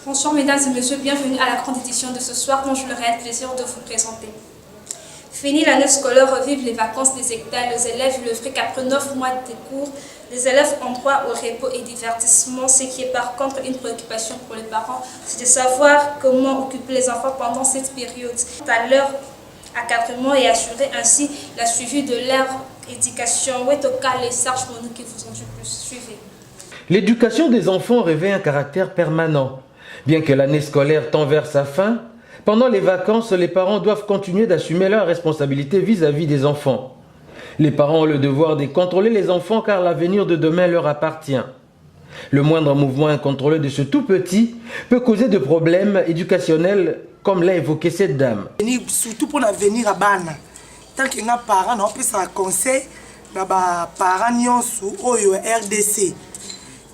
Bonjour mesdames et messieurs, bienvenue à la grande édition de ce soir dont je le réel plaisir de vous présenter. Fini l'année scolaire, revivent les vacances des hectares, les élèves le fric après 9 mois de cours. Les élèves ont droit au repos et divertissement, ce qui est par contre une préoccupation pour les parents, c'est de savoir comment occuper les enfants pendant cette période. À leur encadrement et assurer ainsi la suivi de leur éducation. Où est au cas les sages pour nous qui vous ont dû plus suivre. L'éducation des enfants revêt un caractère permanent. Bien que l'année scolaire tend vers sa fin, pendant les vacances, les parents doivent continuer d'assumer leurs responsabilités vis-à-vis des enfants. Les parents ont le devoir de contrôler les enfants car l'avenir de demain leur appartient. Le moindre mouvement incontrôlé de ce tout petit peut causer de problèmes éducationnels comme l'a évoqué cette dame. Surtout pour l'avenir à Bana. Tant qu'il y a des parents, on peut s'en conseiller, les parents nyonso oyo RDC.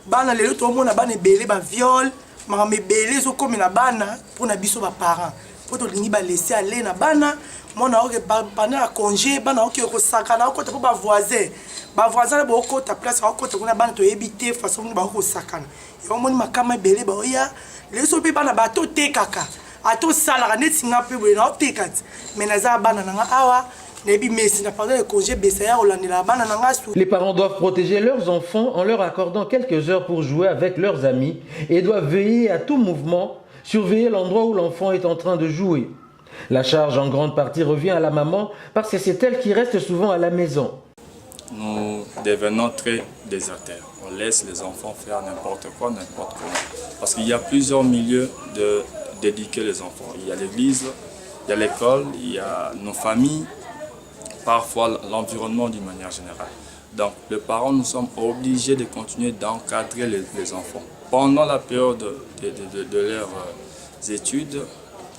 Bana lelo tout le monde a bana belé ba viol. Mais belé zo comme na bana pour na biso ba parents pour to lingi ba laisser aller na bana mona oke bana a congé bana oke ko sakana ko ta ba voisin ba ko ta place ko ta kuna bana to éviter façon ba ko sakana et on moni makama belé ba oya les so pe bana ba to te kaka a to sala net singa pe bo na te kat mais na za bana na awa. Les parents doivent protéger leurs enfants en leur accordant quelques heures pour jouer avec leurs amis et doivent veiller à tout mouvement, surveiller l'endroit où l'enfant est en train de jouer. La charge en grande partie revient à la maman parce que c'est elle qui reste souvent à la maison. Nous devenons très déserteurs. On laisse les enfants faire n'importe quoi, n'importe comment. Parce qu'il y a plusieurs milieux d'éduquer les enfants. Il y a l'église, il y a l'école, il y a nos familles. Parfois l'environnement d'une manière générale. Donc les parents, nous sommes obligés de continuer d'encadrer les enfants pendant la période de leurs études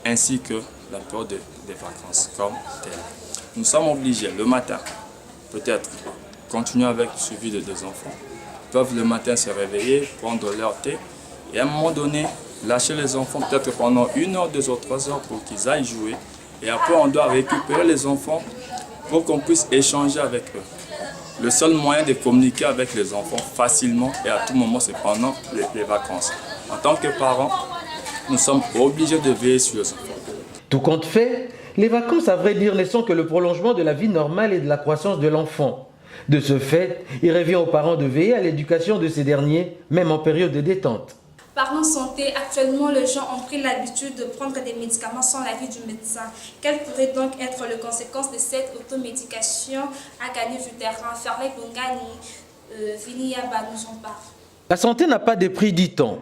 ainsi que la période des vacances comme telle. Nous sommes obligés le matin, peut-être continuer avec le suivi des enfants. Ils peuvent le matin se réveiller, prendre leur thé et à un moment donné lâcher les enfants peut-être pendant 1 heure, 2 heures, 3 heures pour qu'ils aillent jouer. Et après on doit récupérer les enfants pour qu'on puisse échanger avec eux. Le seul moyen de communiquer avec les enfants facilement et à tout moment, c'est pendant les vacances. En tant que parents, nous sommes obligés de veiller sur les enfants. Tout compte fait, les vacances, à vrai dire, ne sont que le prolongement de la vie normale et de la croissance de l'enfant. De ce fait, il revient aux parents de veiller à l'éducation de ces derniers, même en période de détente. Parlons santé, actuellement les gens ont pris l'habitude de prendre des médicaments sans l'avis du médecin. Quelles pourraient donc être les conséquences de cette automédication à gagner du terrain? Ferley Bongani, Vini Yaba nous en parle. La santé n'a pas de prix, dit-on.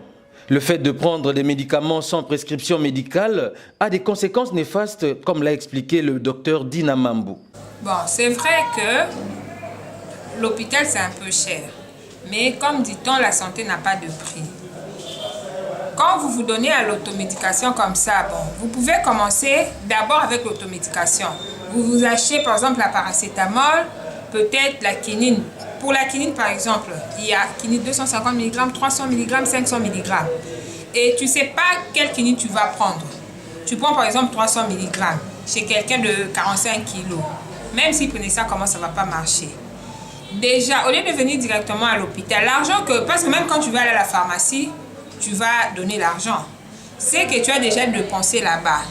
Le fait de prendre des médicaments sans prescription médicale a des conséquences néfastes, comme l'a expliqué le docteur Dina Mambou. Bon, c'est vrai que l'hôpital c'est un peu cher, mais comme dit-on, la santé n'a pas de prix. Quand vous vous donnez à l'automédication comme ça, bon, vous pouvez commencer d'abord avec l'automédication. Vous vous achetez par exemple la paracétamol, peut-être la quinine. Pour la quinine par exemple, il y a quinine 250 mg, 300 mg, 500 mg. Et tu ne sais pas quelle quinine tu vas prendre. Tu prends par exemple 300 mg chez quelqu'un de 45 kg. Même s'il prenait ça, comment ça ne va pas marcher? Déjà, au lieu de venir directement à l'hôpital, l'argent que... Parce que même quand tu vas aller à la pharmacie, tu vas donner l'argent. C'est que tu as déjà dépensé là-bas.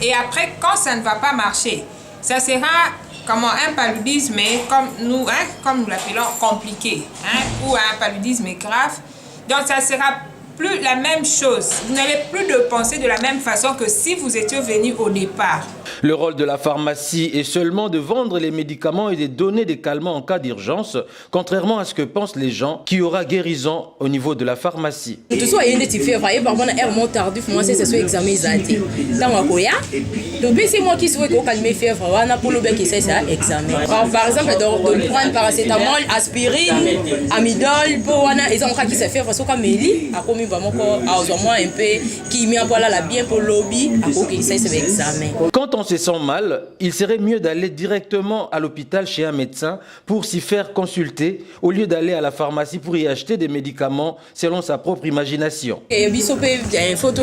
Et après, quand ça ne va pas marcher, ça sera comment, un paludisme, comme nous l'appelons, compliqué, ou un paludisme grave. Donc ça sera plus la même chose. Vous n'allez plus dépenser de la même façon que si vous étiez venu au départ. Le rôle de la pharmacie est seulement de vendre les médicaments et de donner des calmants en cas d'urgence, contrairement à ce que pensent les gens, qu'il y aura guérison au niveau de la pharmacie. Tout ça est identifié, par exemple, un tardif, moi c'est ce examen exaté. Dans Koya, donc c'est moi qui souhaite calmer fièvre, on a pour le bec qui c'est ça examen. Par exemple, de prendre paracétamol, aspirine, amidol, pour on a ils ont qui se fièvre, soit comme Mélie, à comme famille vraiment moi un peu qui met voilà la bien pour lobby à qui ça c'est examen. Quand on se sent mal, il serait mieux d'aller directement à l'hôpital chez un médecin pour s'y faire consulter au lieu d'aller à la pharmacie pour y acheter des médicaments selon sa propre imagination. Et biso pe bien photo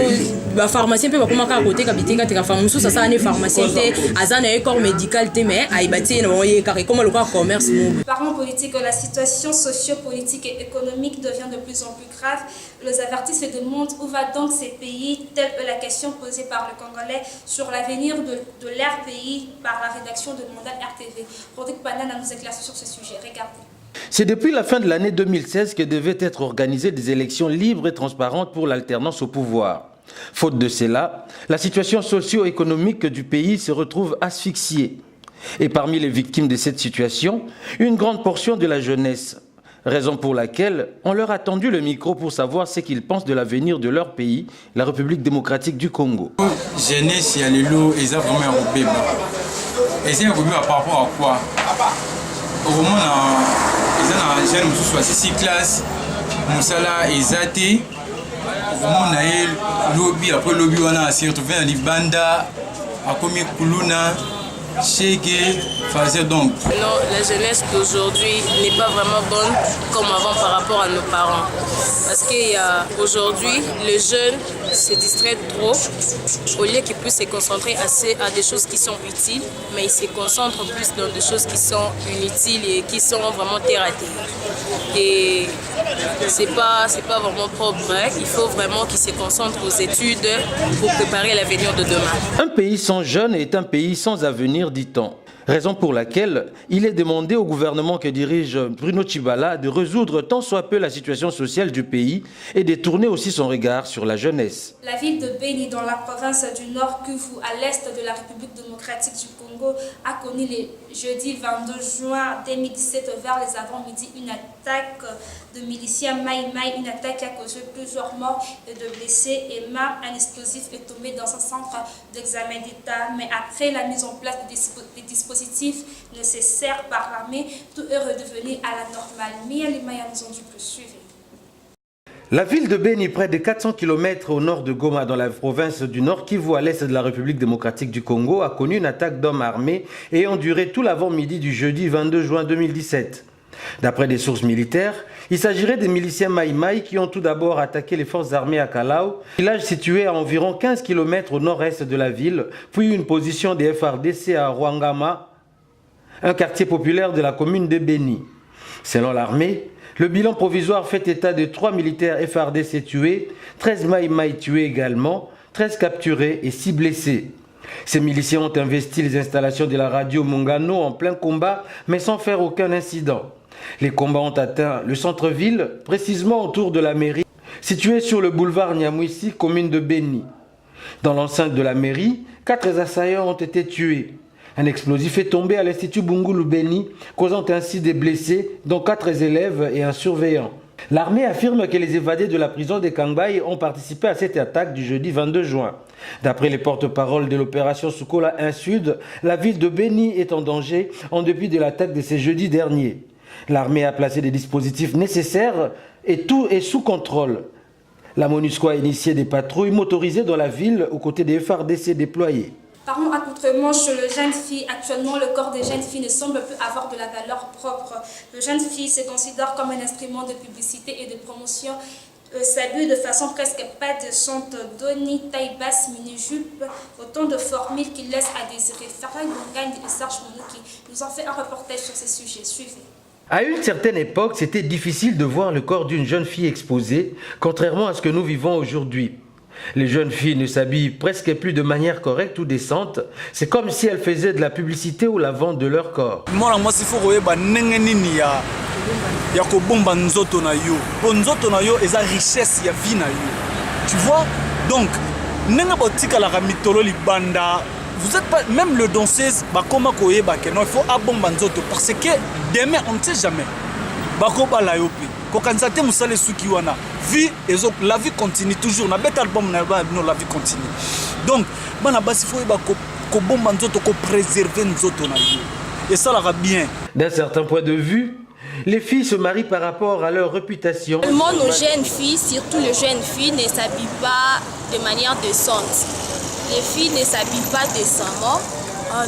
ba pharmacien pe ba comment à côté kabiteka te ka pharmacie ça ne pharmacien te azana un corps médical te mais ay bati no ye car comment le commerce. Parents politiques, la situation socio-politique et économique devient de plus en plus grave. Les avertissent et demandent où va donc ces pays, telle est la question posée par le Congolais sur l'avenir de leur pays par la rédaction de Mandat RTV. Rodrigue Banana nous éclaircit sur ce sujet. Regardez. C'est depuis la fin de l'année 2016 que devaient être organisées des élections libres et transparentes pour l'alternance au pouvoir. Faute de cela, la situation socio-économique du pays se retrouve asphyxiée. Et parmi les victimes de cette situation, une grande portion de la jeunesse. Raison pour laquelle on leur a tendu le micro pour savoir ce qu'ils pensent de l'avenir de leur pays, la République démocratique du Congo. Jeunesse, il y a les lots, ils ont vraiment un bébé. Et c'est un bébé par rapport à quoi? Au moment où ils ont un jeune qui soit 6 classes, Moussala et Zate, au moment où il lobby, après lobby, on a retrouvé un Libanda, à Komi Kuluna. Donc. Non, la jeunesse d'aujourd'hui n'est pas vraiment bonne comme avant par rapport à nos parents. Parce qu'aujourd'hui, les jeunes se distraient trop au lieu qu'ils puissent se concentrer assez à des choses qui sont utiles, mais ils se concentrent plus dans des choses qui sont inutiles et qui sont vraiment terre à terre. Et c'est pas vraiment propre. Hein. Il faut vraiment qu'ils se concentrent aux études pour préparer l'avenir de demain. Un pays sans jeunes est un pays sans avenir, dit-on. Raison pour laquelle il est demandé au gouvernement que dirige Bruno Tshibala de résoudre tant soit peu la situation sociale du pays et de tourner aussi son regard sur la jeunesse. La ville de Beni, dans la province du Nord Kivu, à l'est de la République démocratique du Congo, a connu le jeudi 22 juin 2017 vers les avant-midi une attaque de miliciens Maï-Maï, une attaque qui a causé plusieurs morts et de blessés et même un explosif est tombé dans un centre d'examen d'État. Mais après la mise en place des dispositifs nécessaires par l'armée, tout est redevenu à la normale. Mia Limaya nous ont dû poursuivre. La ville de Beni, près de 400 km au nord de Goma, dans la province du Nord Kivu, à l'est de la République démocratique du Congo, a connu une attaque d'hommes armés ayant duré tout l'avant-midi du jeudi 22 juin 2017. D'après des sources militaires, il s'agirait des miliciens Maï-Maï qui ont tout d'abord attaqué les forces armées à Kalao, village situé à environ 15 km au nord-est de la ville, puis une position des FARDC à Rwangama, un quartier populaire de la commune de Beni. Selon l'armée, le bilan provisoire fait état de 3 militaires FARDC tués, 13 Maï-Maï tués également, 13 capturés et 6 blessés. Ces miliciens ont investi les installations de la radio Mongano en plein combat, mais sans faire aucun incident. Les combats ont atteint le centre-ville, précisément autour de la mairie, située sur le boulevard Nyamwisi, commune de Beni. Dans l'enceinte de la mairie, 4 assaillants ont été tués. Un explosif est tombé à l'Institut Bungulu Beni, causant ainsi des blessés, dont 4 élèves et un surveillant. L'armée affirme que les évadés de la prison de Kangbaï ont participé à cette attaque du jeudi 22 juin. D'après les porte-paroles de l'opération Sukola 1 Sud, la ville de Beni est en danger en dépit de l'attaque de ce jeudi dernier. L'armée a placé des dispositifs nécessaires et tout est sous contrôle. La MONUSCO a initié des patrouilles motorisées dans la ville aux côtés des FARDC déployés. Parlons accoutrement chez le jeune fille. Actuellement, le corps des jeunes filles ne semble plus avoir de la valeur propre. Le jeune fille se considère comme un instrument de publicité et de promotion. S'habille de façon presque pas décente, Doni, taille basse, mini-jupe, autant de formules qui laissent à désirer. Farah Gongani et Serge Mounouki nous ont fait un reportage sur ces sujets. Suivez. À une certaine époque, c'était difficile de voir le corps d'une jeune fille exposé, contrairement à ce que nous vivons aujourd'hui. Les jeunes filles ne s'habillent presque plus de manière correcte ou décente. C'est comme si elles faisaient de la publicité ou la vente de leur corps. Tu vois? Donc, vous êtes pas, même le danseuse, il faut abomber nzoto parce que demain on ne sait jamais. La vie continue toujours. La vie continue. Donc, il faut préserver nzoto. Et ça va bien. D'un certain point de vue, Les filles se marient par rapport à leur réputation. Seulement nos jeunes filles, surtout les jeunes filles, ne s'habillent pas de manière décente. Les filles ne s'habillent pas décemment.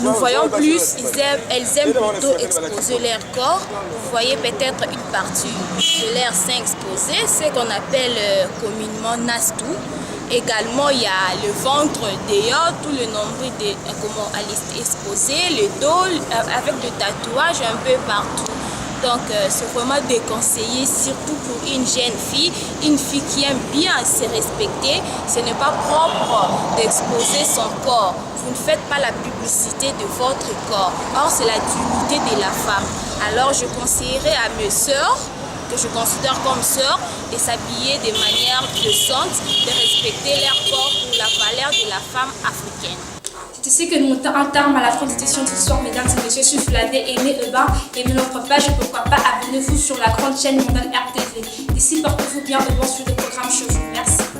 Nous voyons plus, elles aiment plutôt exposer leur corps. Vous voyez peut-être une partie de leur sein exposé, ce qu'on appelle communément nastou. Également, il y a le ventre dehors, tout le nombril exposé, le dos avec des tatouages un peu partout. Donc, c'est vraiment déconseillé, surtout pour une jeune fille qui aime bien se respecter. Ce n'est pas propre d'exposer son corps. Vous ne faites pas la publicité de votre corps. Or, c'est la dignité de la femme. Alors, je conseillerais à mes sœurs, que je considère comme sœurs, de s'habiller de manière décente, de respecter leur corps pour la valeur de la femme africaine. C'est ici que nous mettons un terme à la présentation de ce soir, mesdames et messieurs. Je suis Flavie Aimé Eubin et de notre page, pourquoi pas, abonnez-vous sur la grande chaîne mondiale RTV. D'ici, portez-vous bien et bon suite de programme chez vous. Merci.